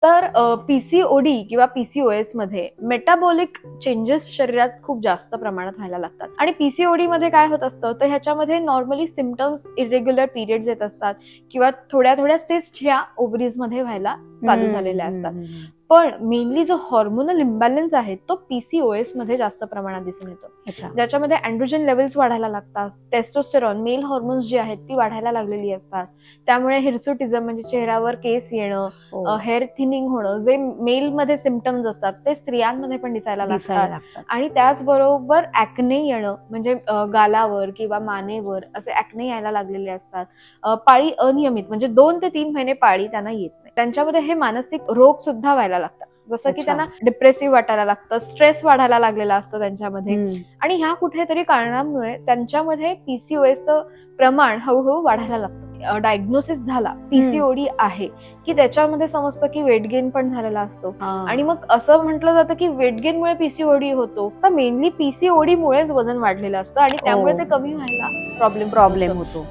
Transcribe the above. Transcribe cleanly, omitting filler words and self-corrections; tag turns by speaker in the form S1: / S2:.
S1: तर पीसीओडी किंवा पीसीओएस मध्ये मेटाबॉलिक चेंजेस शरीरात खूप जास्त प्रमाणात व्हायला लागतात. आणि पीसीओडी मध्ये काय होत असतं, तर ह्याच्यामध्ये नॉर्मली सिम्पटम्स इरेग्युलर पिरियड्स येत असतात किंवा थोड्या थोड्या सिस्ट ह्या ओव्हरीज मध्ये व्हायला चालू झालेल्या असतात. पण मेनली जो हॉर्मोनल इम्बॅलन्स आहे तो पीसीओएस मध्ये जास्त प्रमाणात दिसून येतो, ज्याच्यामध्ये अँड्रोजन लेवल्स वाढायला लागतात, टेस्टोस्टेरॉन मेल हॉर्मोन्स जी आहेत ती वाढायला लागलेली असतात. त्यामुळे हिरसुटिझम म्हणजे चेहऱ्यावर केस येणं, हेअर थिनिंग होणं, जे मेल मध्ये सिम्पटम्स असतात ते स्त्रियांमध्ये पण दिसायला लागतात. आणि त्याचबरोबर ऍक्ने येणं म्हणजे गालावर किंवा मानेवर असे ऍक्ने यायला लागलेले असतात. पाळी अनियमित म्हणजे 2 ते 3 महिने पाळी त्यांना येत नाही. त्यांच्यामध्ये हे मानसिक रोग सुद्धा व्हायला लागतात, जसं की त्यांना डिप्रेसिव्ह वाटायला लागतं, स्ट्रेस वाढायला लागलेला असतो त्यांच्यामध्ये. आणि ह्या कुठेतरी कारणांमुळे त्यांच्यामध्ये पीसीओएसचं प्रमाण हळूहळू वाढायला लागतं. डायग्नोसिस झाला पीसीओडी आहे की त्याच्यामध्ये समजतं की वेट गेन पण झालेला असतो. आणि मग असं म्हटलं जातं की वेट गेन मुळे पीसीओडी होतो, तर मेनली पीसीओडी मुळेच वजन वाढलेलं असतं आणि त्यामुळे ते कमी व्हायला प्रॉब्लेम
S2: होतो.